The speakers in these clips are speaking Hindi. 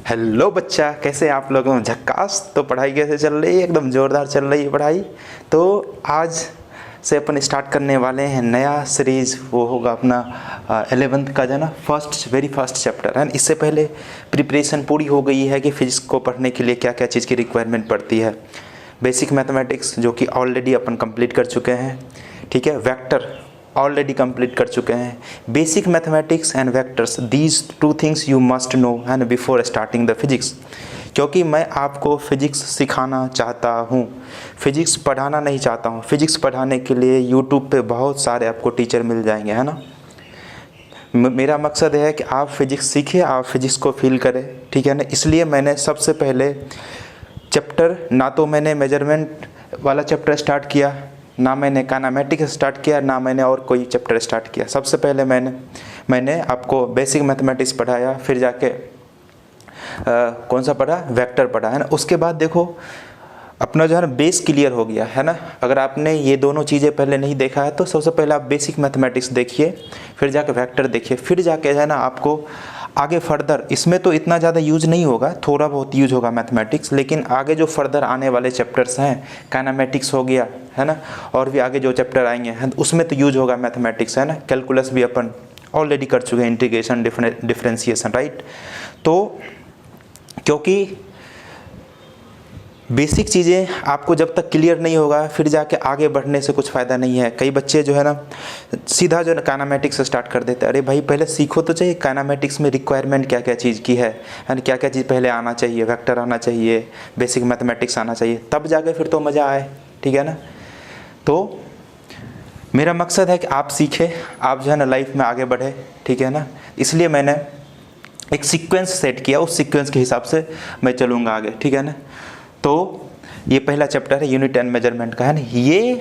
हेलो बच्चा, कैसे आप लोग हो? झक्कास। तो पढ़ाई कैसे चल रही है? एकदम ज़ोरदार चल रही है पढ़ाई। तो आज से अपन स्टार्ट करने वाले हैं नया सीरीज़। वो होगा अपना 11th का जो है ना वेरी फर्स्ट चैप्टर है। इससे पहले प्रिपरेशन पूरी हो गई है कि फिजिक्स को पढ़ने के लिए क्या क्या चीज़ की रिक्वायरमेंट पड़ती है। बेसिक मैथमेटिक्स जो कि ऑलरेडी अपन कंप्लीट कर चुके हैं, ठीक है। वेक्टर ऑलरेडी कंप्लीट कर चुके हैं। Basic mathematics and vectors, these two things you must know है ना बिफोर स्टार्टिंग द फिजिक्स। क्योंकि मैं आपको फिजिक्स सिखाना चाहता हूँ, फिजिक्स पढ़ाना नहीं चाहता हूँ। फिजिक्स पढ़ाने के लिए यूट्यूब पे बहुत सारे आपको टीचर मिल जाएंगे, है ना। मेरा मकसद है कि आप फिजिक्स सीखिए, आप फिजिक्स को फील करें, ठीक है ना। इसलिए मैंने सबसे पहले चैप्टर, ना तो मैंने मेजरमेंट वाला चैप्टर स्टार्ट किया, ना मैंने काइनेमेटिक्स स्टार्ट किया, ना मैंने और कोई चैप्टर स्टार्ट किया। सबसे पहले मैंने आपको बेसिक मैथमेटिक्स पढ़ाया, फिर जाके कौन सा पढ़ा, वेक्टर पढ़ा, है ना। उसके बाद देखो अपना जो है ना बेस क्लियर हो गया, है ना। अगर आपने ये दोनों चीज़ें पहले नहीं देखा है तो सबसे पहले आप बेसिक मैथमेटिक्स देखिए, फिर जाके वेक्टर देखिए, फिर जाके है ना आपको आगे फर्दर, इसमें तो इतना ज़्यादा यूज नहीं होगा, थोड़ा बहुत यूज होगा मैथमेटिक्स, लेकिन आगे जो फर्दर आने वाले चैप्टर्स हैं, काइनेमेटिक्स हो गया, है ना, और भी आगे जो चैप्टर आएंगे हैं उसमें तो यूज होगा मैथमेटिक्स, है ना। कैलकुलस भी अपन ऑलरेडी कर चुके हैं, इंटीग्रेशन, डिफरेंशिएशन, राइट। तो क्योंकि बेसिक चीज़ें आपको जब तक क्लियर नहीं होगा फिर जाके आगे बढ़ने से कुछ फ़ायदा नहीं है। कई बच्चे जो है ना सीधा जो है काइनेमेटिक्स से स्टार्ट कर देते हैं। अरे भाई पहले सीखो तो चाहिए काइनेमेटिक्स में रिक्वायरमेंट क्या क्या चीज़ की है ना, क्या क्या चीज़ पहले आना चाहिए, वेक्टर आना चाहिए, बेसिक मैथमेटिक्स आना चाहिए, तब जाके फिर तो मज़ा आए, ठीक है ना। तो मेरा मकसद है कि आप सीखें, आप जो है ना लाइफ में आगे बढ़े, ठीक है ना। इसलिए मैंने एक सीक्वेंस सेट किया, उस सीक्वेंस के हिसाब से मैं चलूँगा आगे, ठीक है ना। तो ये पहला चैप्टर है यूनिट एंड मेजरमेंट का, है ना। ये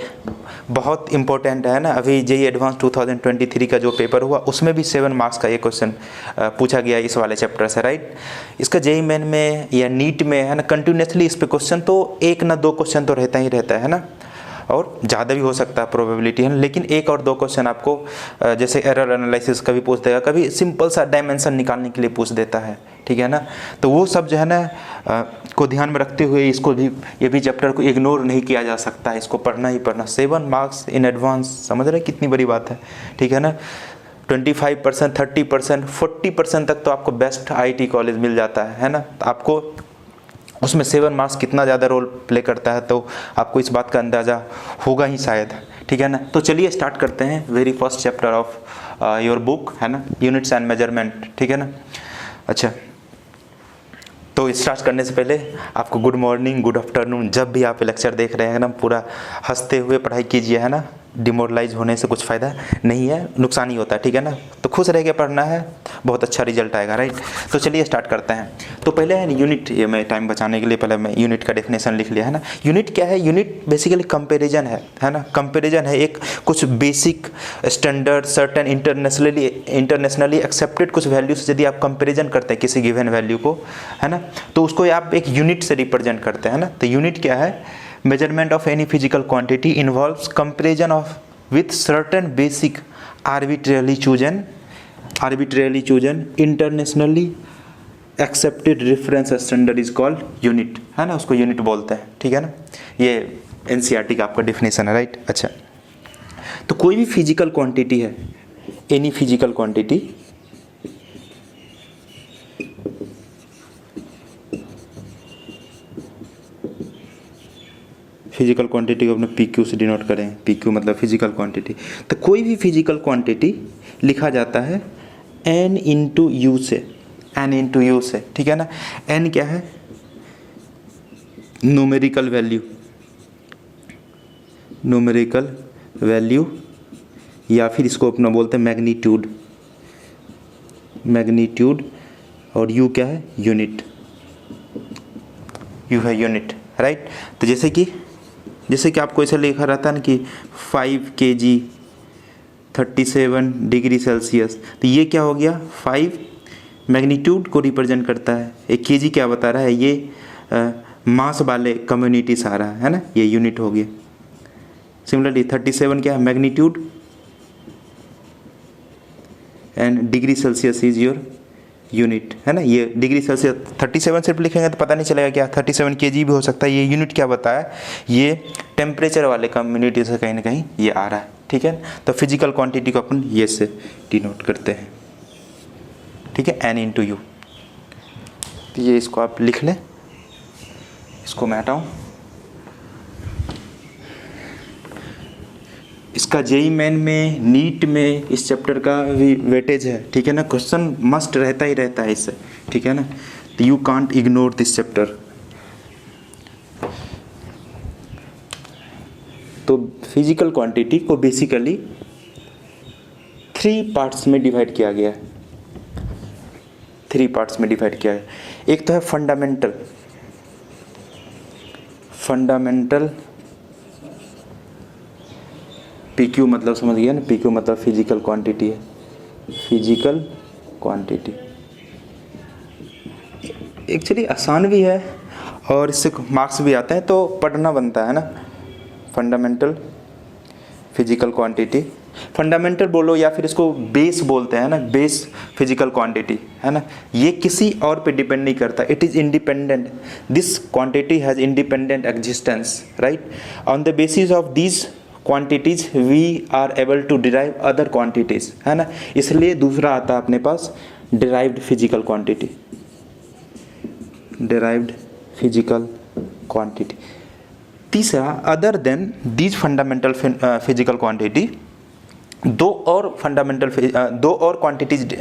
बहुत इंपॉर्टेंट है ना। अभी जेईई एडवांस 2023 का जो पेपर हुआ उसमें भी 7 मार्क्स का ये क्वेश्चन पूछा गया इस वाले चैप्टर से, राइट। इसका जेईई मेन में या नीट में है ना कंटिन्यूसली इस पे क्वेश्चन तो 1 ना 2 क्वेश्चन तो रहता ही रहता है ना, और ज़्यादा भी हो सकता है प्रोबेबिलिटी, है। लेकिन 1 और 2 क्वेश्चन आपको जैसे एरर एनालिसिस कभी पूछ देगा, कभी सिंपल सा डायमेंशन निकालने के लिए पूछ देता है, ठीक है ना। तो वो सब जो है ना को ध्यान में रखते हुए इसको भी, ये भी चैप्टर को इग्नोर नहीं किया जा सकता है, इसको पढ़ना ही पढ़ना। 7 मार्क्स इन एडवांस, समझ रहे कितनी बड़ी बात है, ठीक है ना। 25%, 30%, 40% तक तो आपको बेस्ट IIT कॉलेज मिल जाता है ना। तो आपको उसमें 7 मार्क्स कितना ज़्यादा रोल प्ले करता है तो आपको इस बात का अंदाज़ा होगा ही शायद, ठीक है ना। तो चलिए स्टार्ट करते हैं very first chapter of your book, है ना, यूनिट्स एंड मेजरमेंट, ठीक है ना। अच्छा, तो स्टार्ट करने से पहले आपको गुड मॉर्निंग, गुड आफ्टरनून। जब भी आप लेक्चर देख रहे हैं ना पूरा हंसते हुए पढ़ाई कीजिए, है ना। डिमोरलाइज होने से कुछ फ़ायदा नहीं है, नुकसान ही होता है, ठीक है ना। तो खुश रह के पढ़ना है, बहुत अच्छा रिजल्ट आएगा, राइट। तो चलिए स्टार्ट करते हैं। तो पहले है यूनिट, ये मैं टाइम बचाने के लिए पहले मैं यूनिट का डेफिनेशन लिख लिया, है ना। यूनिट क्या है? यूनिट बेसिकली कंपेरिजन है ना। कंपेरिजन है एक कुछ basic standard certain internationally accepted कुछ वैल्यू से यदि आप कंपेरिजन करते हैं किसी गिवन वैल्यू को, है ना, तो उसको आप एक यूनिट से रिप्रेजेंट करते हैं ना। तो यूनिट क्या है? Measurement of any physical quantity involves comparison of with certain basic arbitrarily chosen internationally accepted reference standard is called unit, है ना। उसको यूनिट बोलते हैं, ठीक है ना। ये NCERT का आपका डेफिनेशन है, राइट। अच्छा, तो कोई भी फिजिकल क्वांटिटी है, any physical quantity, physical quantity को अपने PQ से डिनोट करें। PQ मतलब फिजिकल क्वांटिटी। तो कोई भी फिजिकल क्वांटिटी लिखा जाता है N इंटू यू से, N इंटू यू से, ठीक है ना। N क्या है? न्यूमेरिकल वैल्यू, या फिर इसको अपना बोलते हैं मैग्नीट्यूड, और U क्या है? यूनिट। U है यूनिट, राइट। तो जैसे कि आपको ऐसा लिखा रहता है ना कि 5 kg 37 डिग्री सेल्सियस, तो ये क्या हो गया? 5 मैग्नीट्यूड को रिप्रेजेंट करता है, एक kg क्या बता रहा है? ये मास वाले कम्युनिटी से आ रहा है ना, ये यूनिट हो गया। सिमिलरली 37 क्या है? Magnitude, and degree Celsius is your unit, है ना। ये डिग्री सेल्सियस 37 सिर्फ लिखेंगे तो पता नहीं चलेगा क्या, 37 kg भी हो सकता है। ये यूनिट क्या बताया, ये टेम्परेचर वाले कम्युनिटी से कहीं ना कहीं ये आ रहा है, ठीक है। तो फिजिकल क्वांटिटी को अपन ये से डिनोट करते हैं, ठीक है, N इंटू यू। तो ये इसको आप लिख लें, इसको मैं हटाऊँ। इसका जेई मेन में, नीट में इस चैप्टर का भी वेटेज है, ठीक है ना। क्वेश्चन मस्ट रहता ही रहता है इससे, ठीक है ना। तो you can't ignore this chapter. तो फिजिकल क्वांटिटी को बेसिकली 3 पार्ट्स में डिवाइड किया गया है, 3 पार्ट्स में डिवाइड किया है। एक तो है फंडामेंटल, PQ मतलब समझ गया ना, PQ मतलब फिजिकल क्वांटिटी है, फिजिकल क्वांटिटी। एक्चुअली आसान भी है और इससे मार्क्स भी आते हैं, तो पढ़ना बनता है ना। फंडामेंटल फिजिकल क्वांटिटी, फंडामेंटल बोलो या फिर इसको बेस बोलते हैं ना, बेस फिजिकल क्वांटिटी, है ना। ये किसी और पे डिपेंड नहीं करता, it is independent. This quantity has independent existence, right. On the basis of this quantities we are able to derive other quantities, है ना। इसलिए दूसरा आता है अपने पास derived physical quantity, derived physical quantity. तीसरा, other than these fundamental physical quantity, दो और क्वांटिटीज,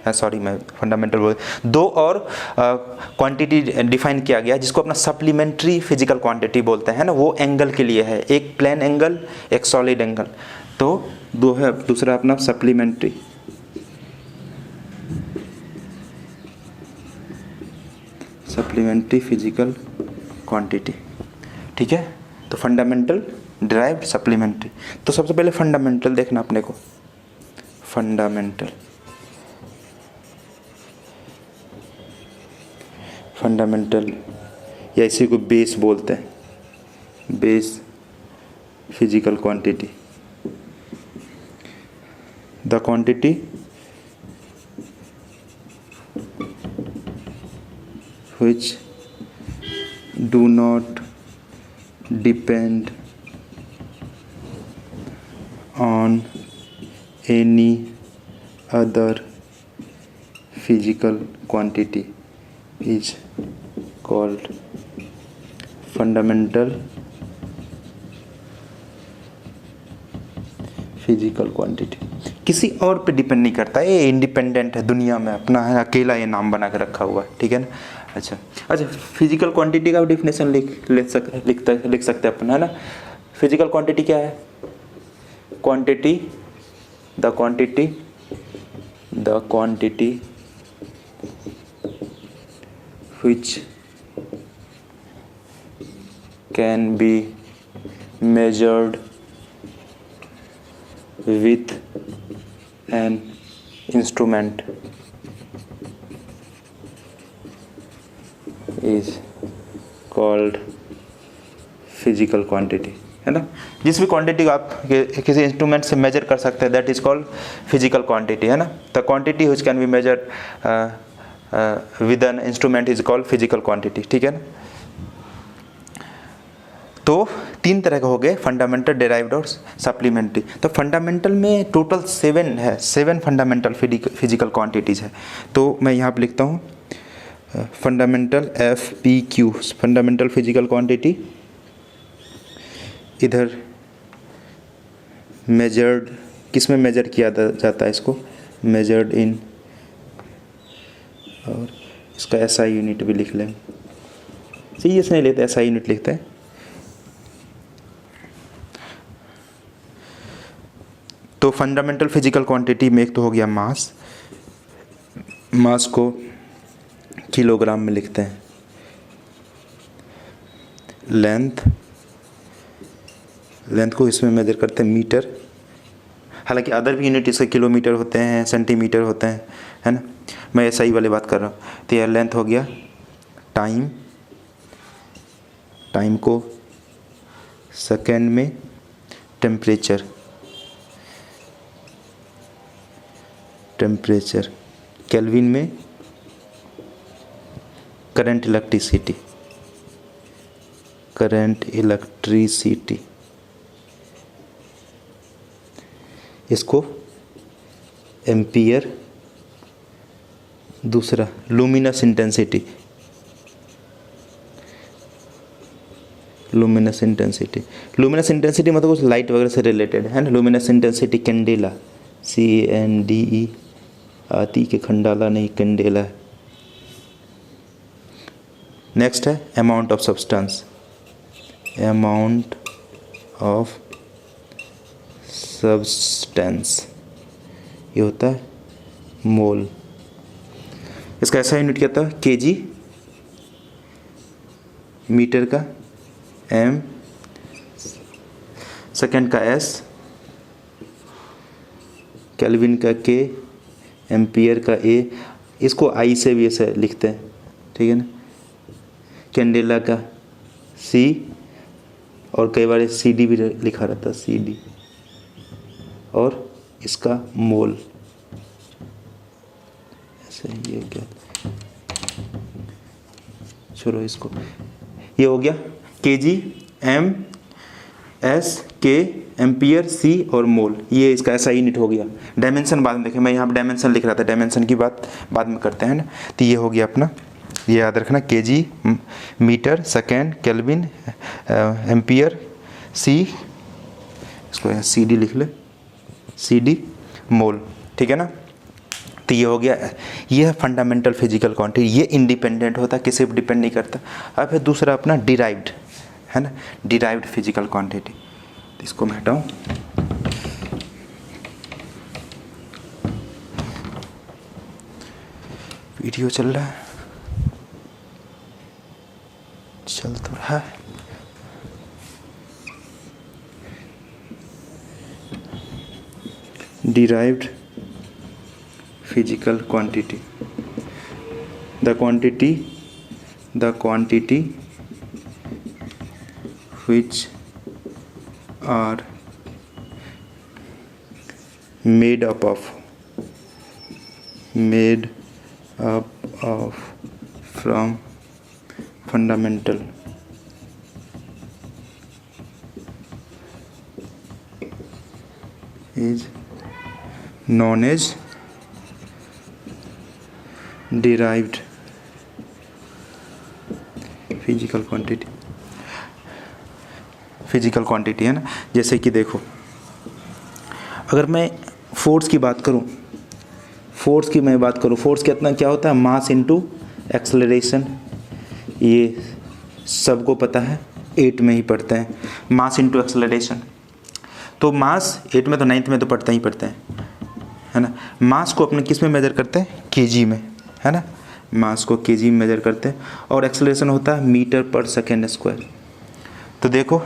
सॉरी मैं फंडामेंटल बोल, 2 और क्वांटिटी डिफाइन किया गया जिसको अपना सप्लीमेंट्री फिजिकल क्वांटिटी बोलते हैं ना। वो एंगल के लिए है, एक प्लेन एंगल, एक सॉलिड एंगल। तो 2 है, दूसरा अपना सप्लीमेंट्री फिजिकल क्वांटिटी, ठीक है। तो फंडामेंटल, डिराइव्ड, सप्लीमेंट्री। तो सबसे पहले फंडामेंटल देखना अपने को, फंडामेंटल या इसी को बेस बोलते हैं, base physical quantity. The quantity which do not depend on any other physical quantity is called fundamental physical quantity. किसी और पे डिपेंड नहीं करता, ये इंडिपेंडेंट है, दुनिया में अपना है, अकेला ये नाम बना के रखा हुआ है, ठीक है ना। अच्छा, फिजिकल क्वांटिटी का डेफिनेशन लिख सकते हैं अपन, है ना। फिजिकल क्वांटिटी क्या है, quantity the quantity which can be measured with an instrument is called physical quantity, है ना। जिस भी क्वांटिटी को आप किसी इंस्ट्रूमेंट से मेजर कर सकते हैं, that is called physical quantity, है ना। The quantity which can be measured with an instrument is called physical quantity, ठीक है ना। तो 3 तरह के हो गए, फंडामेंटल, डिराइव्ड और सप्लीमेंट्री। तो फंडामेंटल में टोटल 7 है, 7 फंडामेंटल फिजिकल क्वांटिटीज़ है। तो मैं यहाँ पे लिखता हूँ fundamental FPQ, fundamental physical quantity. इधर मेजर्ड, किस में मेजर किया जाता है इसको, मेजर्ड इन, और इसका SI यूनिट भी लिख लें, सीरियस नहीं लेते, SI यूनिट लिखते हैं। तो फंडामेंटल फिजिकल क्वांटिटी में एक तो हो गया मास, मास को किलोग्राम में लिखते हैं, लेंथ को इसमें मेजर करते हैं मीटर, हालांकि अदर भी यूनिट इसके किलोमीटर होते हैं, सेंटीमीटर होते हैं, है ना। मैं SI वाली बात कर रहा हूँ। तो यह लेंथ हो गया, टाइम को सेकेंड में, टेम्परेचर केल्विन में, करंट इलेक्ट्रिसिटी, करंट इलेक्ट्रिसिटी, इसको एम्पियर। दूसरा luminous intensity, luminous intensity, luminous intensity मतलब कुछ लाइट वगैरह से रिलेटेड है ना। लुमिनस इंटेंसिटी कैंडेला, CANDE, आती के खंडाला नहीं, कैंडेला है। नेक्स्ट है amount of substance, amount of substance, ये होता है मोल। इसका ऐसा यूनिट क्या था, केजी, मीटर का एम, सेकेंड का एस, केल्विन का के, एम्पियर का ए, इसको आई से भी ऐसे लिखते हैं, ठीक है ना। कैंडेला का सी, और कई बार CD भी लिखा रहता है, CD, और इसका मोल ऐसे। ये क्या, छोड़ो इसको, ये हो गया केजी, एम, एस, के, एम्पियर, सी और मोल, ये इसका ऐसा यूनिट हो गया। डायमेंशन बाद में देखें, मैं यहाँ पर डायमेंशन लिख रहा था, डायमेंशन की बात बाद में करते हैं ना। तो ये हो गया अपना, ये याद रखना, KG, metre, second, kelvin, ampere, C, इसको CD लिख ले, CD, मोल, ठीक है ना। तो ये हो गया, ये है फंडामेंटल फिजिकल क्वांटिटी, ये इंडिपेंडेंट होता है, किसी पर डिपेंड नहीं करता। अब है दूसरा अपना डिराइव्ड, है ना, डिराइव्ड फिजिकल क्वांटिटी। तो इसको मैं हटाऊँ, वीडियो चल रहा है, चल तो रहा है। Derived physical quantity, the quantity which are made up of from fundamental is known as derived physical quantity. Physical quantity है ना, जैसे कि देखो, अगर मैं फोर्स की बात करूं, फोर्स कितना क्या होता है, मास इनटू एक्सेलरेशन। ये सबको पता है, 8 में ही पढ़ते हैं, मास इनटू एक्सेलरेशन। तो मास 8 में तो 9th में तो पढ़ते है ना। मास को अपने किस में मेजर करते हैं, केजी में, है ना। मास को केजी में मेजर करते हैं, और एक्सेलरेशन होता है मीटर पर सेकेंड स्क्वायर। तो देखो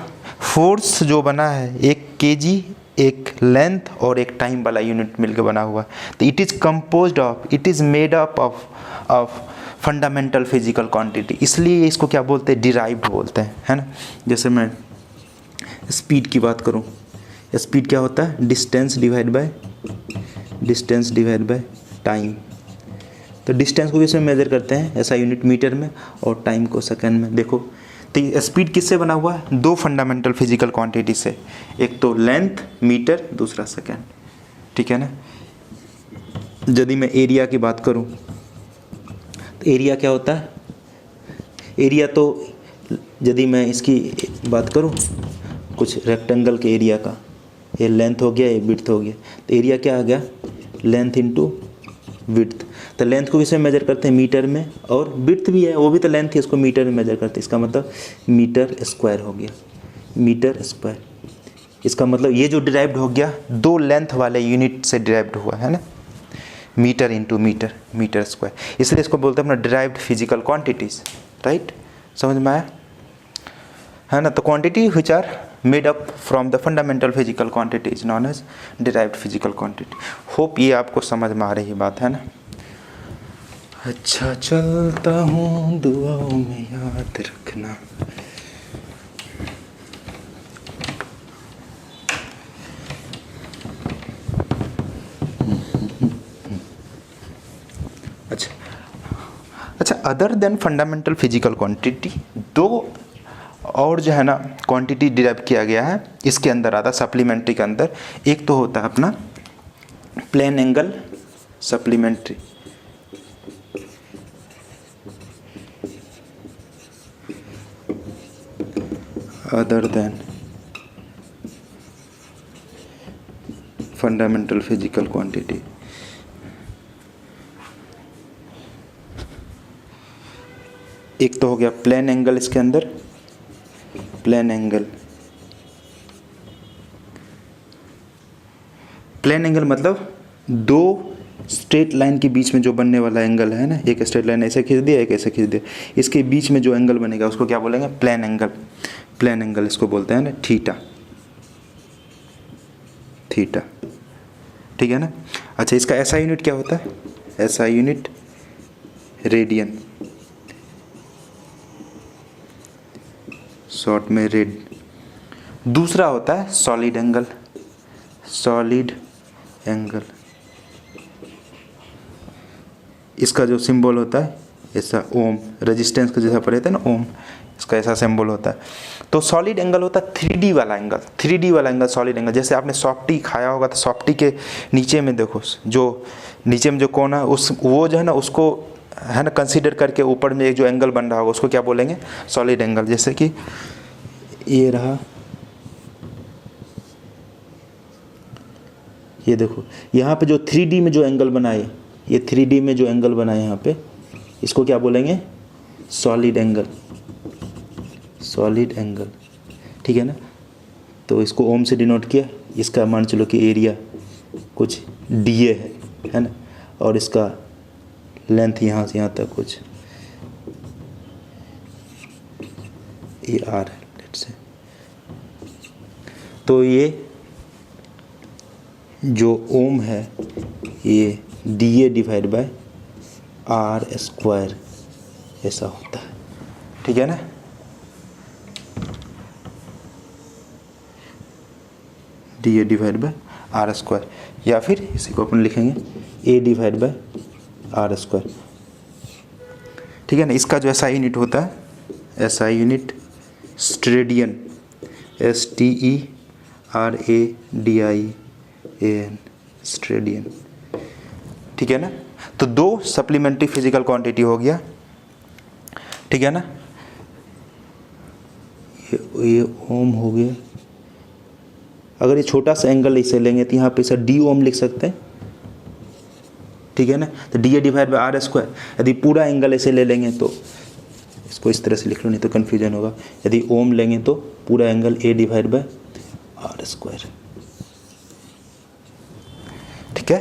फोर्स जो बना है, एक केजी, एक लेंथ और एक टाइम वाला यूनिट मिलकर बना हुआ है। तो it is made up of fundamental physical quantity, इसलिए इसको क्या बोलते हैं, डिराइव्ड बोलते हैं, है ना। जैसे मैं स्पीड की बात करूं, स्पीड क्या होता है, डिस्टेंस डिवाइड बाय टाइम। तो डिस्टेंस को किस में मेजर करते हैं, ऐसा यूनिट मीटर में, और टाइम को सेकंड में। देखो तो स्पीड किससे बना हुआ है, 2 फंडामेंटल फिजिकल क्वांटिटी से, एक तो लेंथ मीटर, दूसरा सेकंड, ठीक है ना। यदि मैं एरिया की बात करूं, तो एरिया क्या होता है, एरिया तो यदि मैं इसकी बात करूं, कुछ रेक्टेंगल के एरिया का, ये लेंथ हो गया, ये विड्थ हो गया। तो एरिया क्या आ गया, लेंथ इंटू विड्थ। तो लेंथ को किसमें मेजर करते हैं, मीटर में, और विड्थ भी है, वो भी तो लेंथ है, इसको मीटर में मेजर करते हैं। इसका मतलब मीटर स्क्वायर हो गया, मीटर स्क्वायर। इसका मतलब ये जो डिराइव्ड हो गया, 2 लेंथ वाले यूनिट से डिराइव्ड हुआ है ना, metre into metre, metre square. इसलिए इसको बोलते हैं अपना डिराइव्ड फिजिकल क्वांटिटीज, राइट। समझ में आया, है ना। तो quantity which are made up from the fundamental physical quantity is known as derived physical quantity. Hope ये आपको समझ में आ रही बात है ना। अच्छा चलता हूँ, दुआओं में याद रखना। अच्छा, other than fundamental physical quantity दो और जो है ना क्वांटिटी डिराइव किया गया है इसके अंदर आता है सप्लीमेंट्री के अंदर। एक तो होता है अपना plane angle supplementary, other than fundamental physical quantity. एक तो हो गया प्लेन एंगल, इसके अंदर प्लेन एंगल। प्लेन एंगल मतलब दो स्ट्रेट लाइन के बीच में जो बनने वाला एंगल है ना, एक स्ट्रेट लाइन ऐसे खींच दिया, एक ऐसे खींच दिया, इसके बीच में जो एंगल बनेगा उसको क्या बोलेंगे? Plane angle. प्लेन एंगल इसको बोलते हैं ना थीटा, थीटा, ठीक है ना। अच्छा, इसका ऐसा यूनिट क्या होता है? ऐसा यूनिट रेडियन, शॉर्ट में रेड। दूसरा होता है सॉलिड एंगल, सॉलिड एंगल। इसका जो सिंबल होता है ऐसा ओम, रेजिस्टेंस का जैसा पढ़े थे ना ओम, इसका ऐसा सिंबल होता है। तो सॉलिड एंगल होता है 3D वाला एंगल, 3D वाला एंगल सॉलिड एंगल। जैसे आपने सॉफ्टी खाया होगा तो सॉफ्टी के नीचे में देखो, जो नीचे में जो कोना है उस वो जो है ना उसको है ना कंसीडर करके ऊपर में एक जो एंगल बन रहा होगा उसको क्या बोलेंगे? Solid angle. जैसे कि ये रहा, ये देखो यहाँ पे जो 3D में जो एंगल बनाए, ये 3D में जो एंगल बना है यहाँ पे, इसको क्या बोलेंगे? सॉलिड एंगल, सॉलिड एंगल, ठीक है ना। तो इसको ओम से डिनोट किया, इसका मान चलो कि एरिया कुछ DA है ना, और इसका लेंथ यहाँ से यहाँ तक कुछ AR है लेट्स से। तो ये जो ओम है ये DA divide by R square ऐसा होता है, ठीक है ना। DA divide by R square, या फिर इसी को अपन लिखेंगे A divide by R square, ठीक है ना। इसका जो SI यूनिट होता है, SI यूनिट स्ट्रेडियन, STERADIAN, स्ट्रेडियन, ठीक है ना। तो दो सप्लीमेंट्री फिजिकल क्वांटिटी हो गया, ठीक है ना। ये ओम हो गया। अगर ये छोटा सा एंगल इसे लेंगे तो यहाँ पे इसे D ओम लिख सकते हैं, ठीक है ना। तो DA divide by R square. यदि पूरा एंगल ऐसे ले लेंगे तो इसको इस तरह से लिख लो, नहीं तो कन्फ्यूजन होगा। यदि ओम लेंगे तो पूरा angle A divide by R square, ठीक है।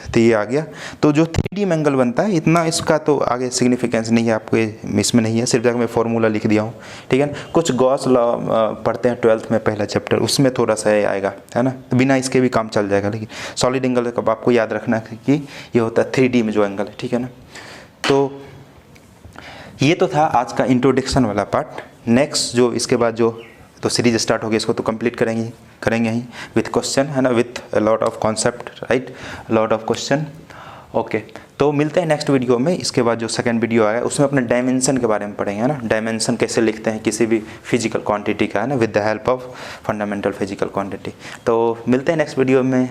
तो ये आ गया। तो जो 3D में एंगल बनता है इतना, इसका तो आगे सिग्निफिकेंस नहीं है, आपको इसमें नहीं है, सिर्फ जाकर मैं फॉर्मूला लिख दिया हूँ, ठीक है ना। कुछ गॉस लॉ पढ़ते हैं 12th में पहला चैप्टर, उसमें थोड़ा सा ये आएगा, है ना। तो बिना इसके भी काम चल जाएगा, लेकिन सॉलिड एंगल का आपको याद रखना है कि ये होता है 3D में जो एंगल है, ठीक है ना। तो ये तो था आज का इंट्रोडक्शन वाला पार्ट। नेक्स्ट जो इसके बाद जो तो सीरीज स्टार्ट होगी, इसको तो कंप्लीट करेंगे ही विथ क्वेश्चन, है ना, with lot of concept, right, lot of question. Okay, तो मिलते हैं नेक्स्ट वीडियो में। इसके बाद जो सेकंड वीडियो आएगा उसमें अपने डायमेंशन के बारे में पढ़ेंगे, है ना। डायमेंशन कैसे लिखते हैं किसी भी फिजिकल क्वांटिटी का, है ना, with the help of fundamental physical quantity. तो मिलते हैं नेक्स्ट वीडियो में,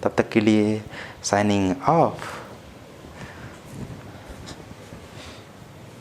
तब तक के लिए साइनिंग ऑफ।